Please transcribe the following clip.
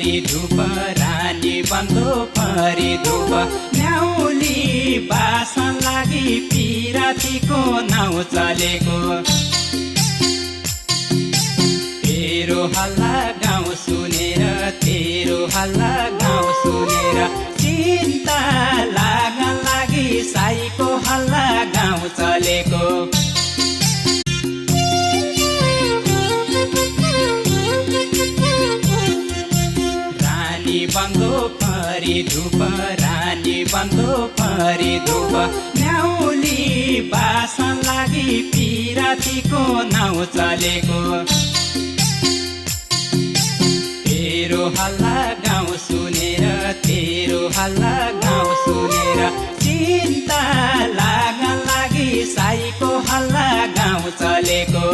परी धुप रानी बन्दो परी धुप न्याउली बासन लागि पिरातीको नाउँ चलेको तेरो हल्ला गाउँ सुनेर तेरो हल्ला गाउँ सुनेर चिन्ता लाग्न लागि साईको हल्ला गाउँ चलेको रानी बन्दो परी धुप रानी बन्दो परी धुप न्याउली बासन लागि पिरातीको नाउँ चलेको तेरो हल्ला गाउँ सुनेर तेरो हल्ला गाउँ सुनेर चिन्ता लाग्न लागि साईको हल्ला गाउँ चलेको